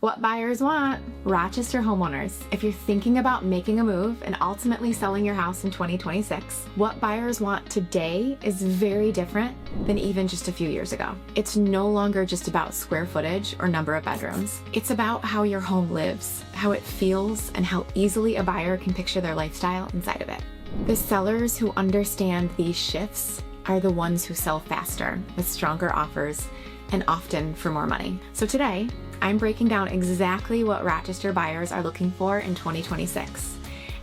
What buyers want. Rochester homeowners, if you're thinking about making a move and ultimately selling your house in 2026, what buyers want today is very different than even just a few years ago. It's no longer just about square footage or number of bedrooms. It's about how your home lives, how it feels, and how easily a buyer can picture their lifestyle inside of it. The sellers who understand these shifts are the ones who sell faster, with stronger offers, and often for more money. So today, I'm breaking down exactly what Rochester buyers are looking for in 2026,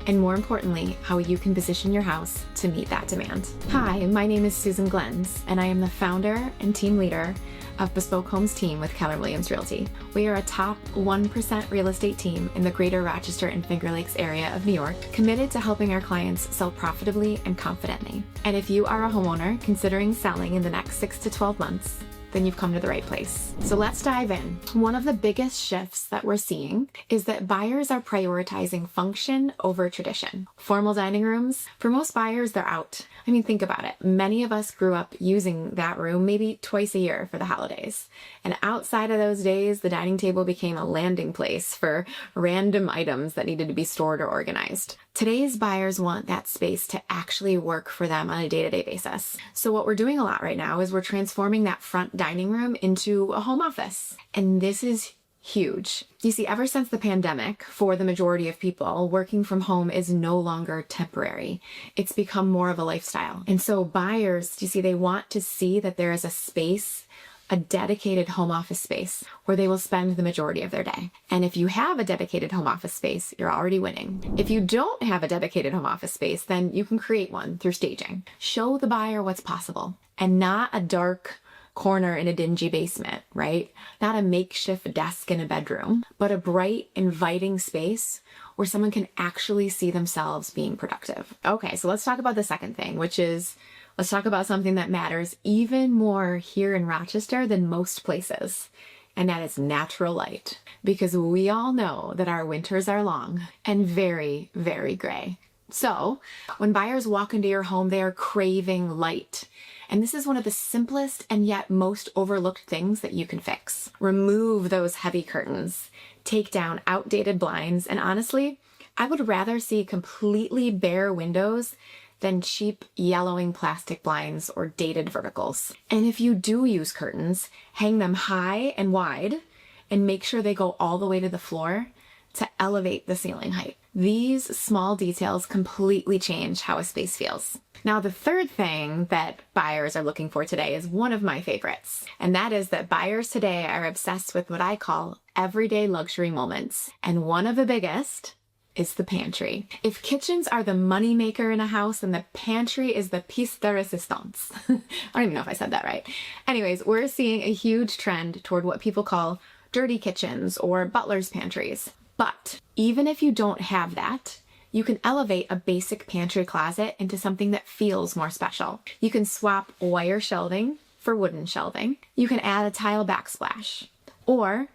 and more importantly, how you can position your house to meet that demand. Hi, my name is Susan Glens, and I am the founder and team leader of Bespoke Homes team with Keller Williams Realty. We are a top 1% real estate team in the greater Rochester and Finger Lakes area of New York, committed to helping our clients sell profitably and confidently. And if you are a homeowner considering selling in the next 6 to 12 months, then you've come to the right place. So let's dive in. One of the biggest shifts that we're seeing is that buyers are prioritizing function over tradition. Formal dining rooms, for most buyers, they're out. I mean, think about it. Many of us grew up using that room maybe twice a year for the holidays. And outside of those days, the dining table became a landing place for random items that needed to be stored or organized. Today's buyers want that space to actually work for them on a day-to-day basis. So what we're doing a lot right now is we're transforming that front dining room into a home office. And this is huge. You see, ever since the pandemic, for the majority of people, working from home is no longer temporary. It's become more of a lifestyle. And so buyers, you see, they want to see that there is a space, a dedicated home office space where they will spend the majority of their day. And if you have a dedicated home office space, you're already winning. If you don't have a dedicated home office space, then you can create one through staging. Show the buyer what's possible, and not a dark corner in a dingy basement, right? Not a makeshift desk in a bedroom, but a bright, inviting space where someone can actually see themselves being productive. Okay, so let's talk about the second thing, which is, let's talk about something that matters even more here in Rochester than most places, and that is natural light. Because we all know that our winters are long and very, very gray. So when buyers walk into your home, they are craving light. And this is one of the simplest and yet most overlooked things that you can fix. Remove those heavy curtains, take down outdated blinds, and honestly, I would rather see completely bare windows than cheap yellowing plastic blinds or dated verticals. And if you do use curtains, hang them high and wide and make sure they go all the way to the floor to elevate the ceiling height. These small details completely change how a space feels. Now, the third thing that buyers are looking for today is one of my favorites, and that is that buyers today are obsessed with what I call everyday luxury moments. And one of the biggest is the pantry. If kitchens are the moneymaker in a house, then the pantry is the piece de resistance. I don't even know if I said that right. Anyways, we're seeing a huge trend toward what people call dirty kitchens or butler's pantries. But even if you don't have that, you can elevate a basic pantry closet into something that feels more special. You can swap wire shelving for wooden shelving. You can add a tile backsplash, or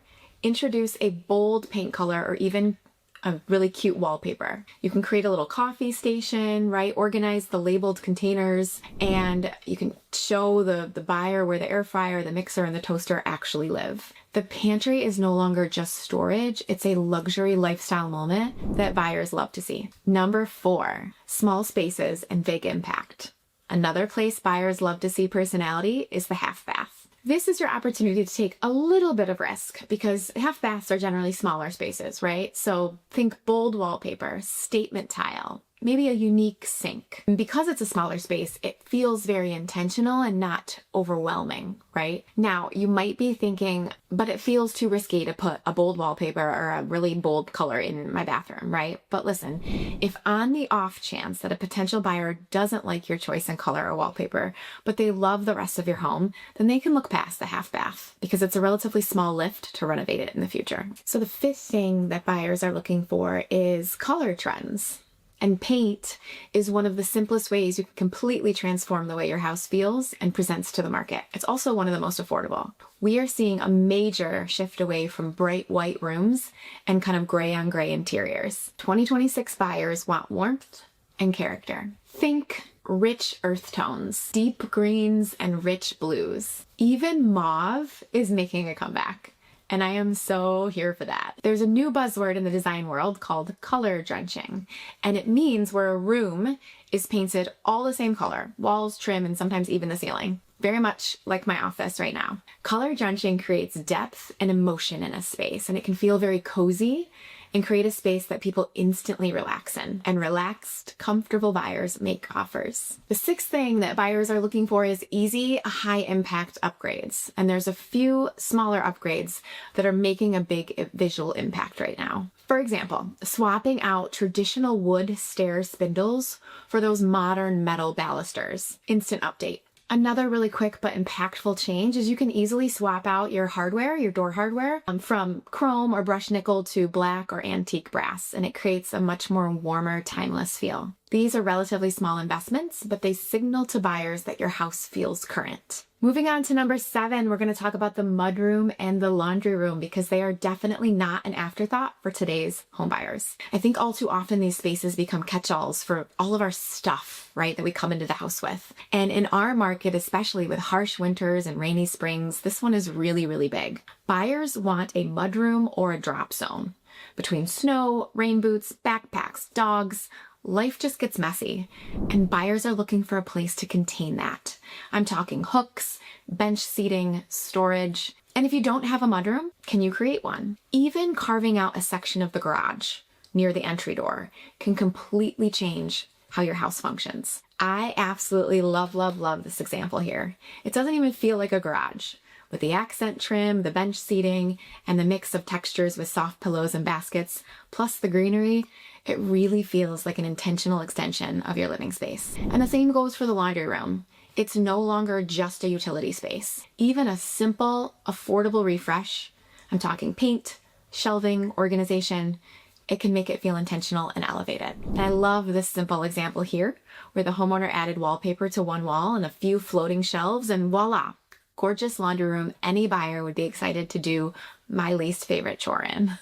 introduce a bold paint color or even a really cute wallpaper. You can create a little coffee station, right? Organize the labeled containers, and you can show the buyer where the air fryer, the mixer, and the toaster actually live. The pantry is no longer just storage, it's a luxury lifestyle moment that buyers love to see. Number 4, small spaces and big impact. Another place buyers love to see personality is the half bath. This is your opportunity to take a little bit of risk because half baths are generally smaller spaces, right? So think bold wallpaper, statement tile, maybe a unique sink. And because it's a smaller space, it feels very intentional and not overwhelming, right? Now, you might be thinking, but it feels too risky to put a bold wallpaper or a really bold color in my bathroom, right? But listen, if on the off chance that a potential buyer doesn't like your choice in color or wallpaper, but they love the rest of your home, then they can look past the half bath because it's a relatively small lift to renovate it in the future. So the 5th thing that buyers are looking for is color trends. And paint is one of the simplest ways you can completely transform the way your house feels and presents to the market. It's also one of the most affordable. We are seeing a major shift away from bright white rooms and kind of gray on gray interiors. 2026 buyers want warmth and character. Think rich earth tones, deep greens, and rich blues. Even mauve is making a comeback. And I am so here for that. There's a new buzzword in the design world called color drenching, and it means where a room is painted all the same color, walls, trim, and sometimes even the ceiling. Very much like my office right now. Color drenching creates depth and emotion in a space, and it can feel very cozy and create a space that people instantly relax in. And relaxed, comfortable buyers make offers. The sixth thing that buyers are looking for is easy, high-impact upgrades. And there's a few smaller upgrades that are making a big visual impact right now. For example, swapping out traditional wood stair spindles for those modern metal balusters. Instant update. Another really quick but impactful change is you can easily swap out your hardware, your door hardware, from chrome or brushed nickel to black or antique brass, and it creates a much more warmer, timeless feel. These are relatively small investments, but they signal to buyers that your house feels current. Moving on to number 7, we're going to talk about the mudroom and the laundry room because they are definitely not an afterthought for today's homebuyers. I think all too often these spaces become catch-alls for all of our stuff, right, that we come into the house with. And in our market, especially with harsh winters and rainy springs, this one is really, really big. Buyers want a mudroom or a drop zone. Between snow, rain boots, backpacks, dogs, life just gets messy, and buyers are looking for a place to contain that. I'm talking hooks, bench seating, storage, and if you don't have a mudroom, can you create one? Even carving out a section of the garage near the entry door can completely change how your house functions. I absolutely love, love, love this example here. It doesn't even feel like a garage. With the accent trim, the bench seating, and the mix of textures with soft pillows and baskets, plus the greenery, it really feels like an intentional extension of your living space. And the same goes for the laundry room. It's no longer just a utility space. Even a simple, affordable refresh, I'm talking paint, shelving, organization, it can make it feel intentional and elevated. And I love this simple example here, where the homeowner added wallpaper to one wall and a few floating shelves, and voila, gorgeous laundry room any buyer would be excited to do my least favorite chore in.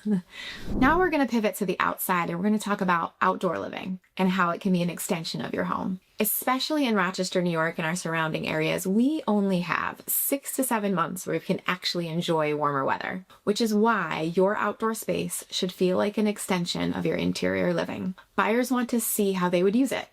Now we're going to pivot to the outside and we're going to talk about outdoor living and how it can be an extension of your home. Especially in Rochester, New York and our surrounding areas, we only have 6 to 7 months where we can actually enjoy warmer weather, which is why your outdoor space should feel like an extension of your interior living. Buyers want to see how they would use it.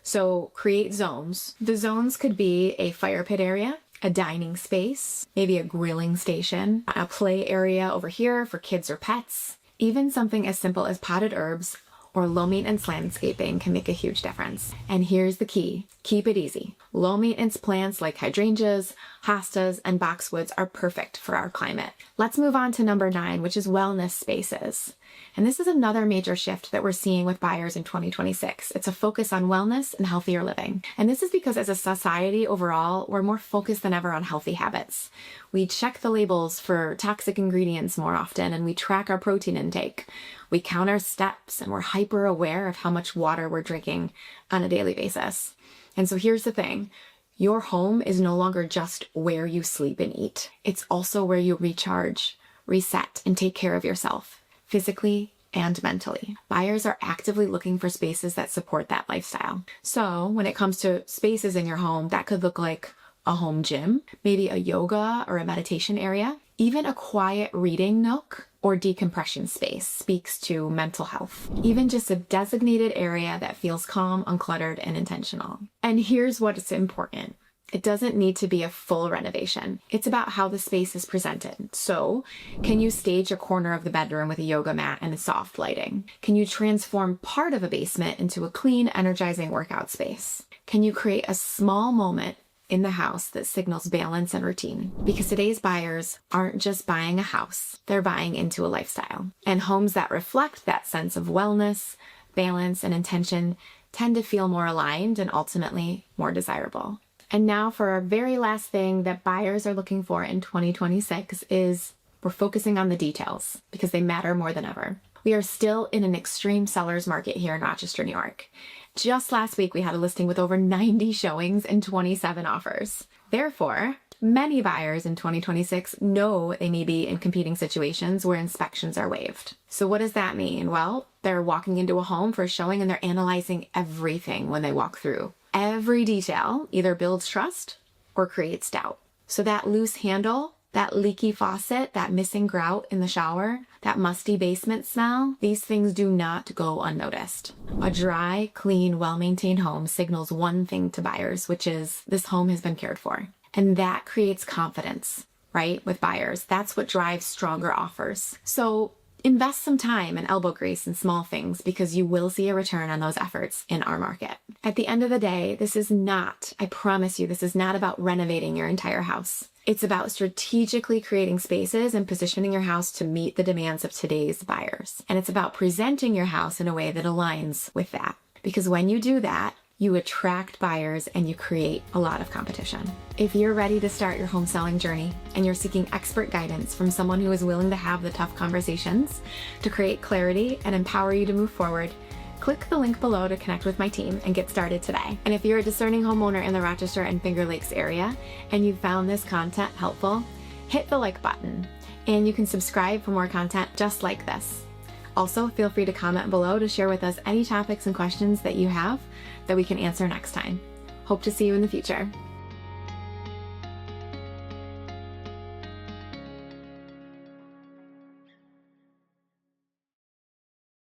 So create zones. The zones could be a fire pit area, a dining space, maybe a grilling station, a play area over here for kids or pets. Even something as simple as potted herbs or low maintenance landscaping can make a huge difference. And here's the key. Keep it easy. Low maintenance plants like hydrangeas, hostas, and boxwoods are perfect for our climate. Let's move on to number 9, which is wellness spaces. And this is another major shift that we're seeing with buyers in 2026. It's a focus on wellness and healthier living. And this is because as a society overall, we're more focused than ever on healthy habits. We check the labels for toxic ingredients more often, and we track our protein intake. We count our steps, and we're hyper aware of how much water we're drinking on a daily basis. And so here's the thing. Your home is no longer just where you sleep and eat. It's also where you recharge, reset, and take care of yourself, physically and mentally. Buyers are actively looking for spaces that support that lifestyle. So when it comes to spaces in your home, that could look like a home gym, maybe a yoga or a meditation area, even a quiet reading nook or decompression space speaks to mental health. Even just a designated area that feels calm, uncluttered, and intentional. And here's what's important. It doesn't need to be a full renovation. It's about how the space is presented. So, can you stage a corner of the bedroom with a yoga mat and soft lighting? Can you transform part of a basement into a clean, energizing workout space? Can you create a small moment in the house that signals balance and routine? Because today's buyers aren't just buying a house, they're buying into a lifestyle. And homes that reflect that sense of wellness, balance, and intention tend to feel more aligned and ultimately more desirable. And now for our very last thing that buyers are looking for in 2026 is we're focusing on the details because they matter more than ever. We are still in an extreme seller's market here in Rochester, New York. Just last week, we had a listing with over 90 showings and 27 offers. Therefore, many buyers in 2026 know they may be in competing situations where inspections are waived. So what does that mean? Well, they're walking into a home for a showing and they're analyzing everything when they walk through. Every detail either builds trust or creates doubt. So that loose handle, that leaky faucet, that missing grout in the shower, that musty basement smell, these things do not go unnoticed. A dry, clean, well-maintained home signals one thing to buyers, which is this home has been cared for. And that creates confidence, right, with buyers. That's what drives stronger offers. So invest some time and elbow grease in small things because you will see a return on those efforts in our market. At the end of the day, this is not, I promise you, this is not about renovating your entire house. It's about strategically creating spaces and positioning your house to meet the demands of today's buyers. And it's about presenting your house in a way that aligns with that. Because when you do that, you attract buyers and you create a lot of competition. If you're ready to start your home selling journey and you're seeking expert guidance from someone who is willing to have the tough conversations to create clarity and empower you to move forward, click the link below to connect with my team and get started today. And if you're a discerning homeowner in the Rochester and Finger Lakes area and you found this content helpful, hit the like button and you can subscribe for more content just like this. Also, feel free to comment below to share with us any topics and questions that you have that we can answer next time. Hope to see you in the future.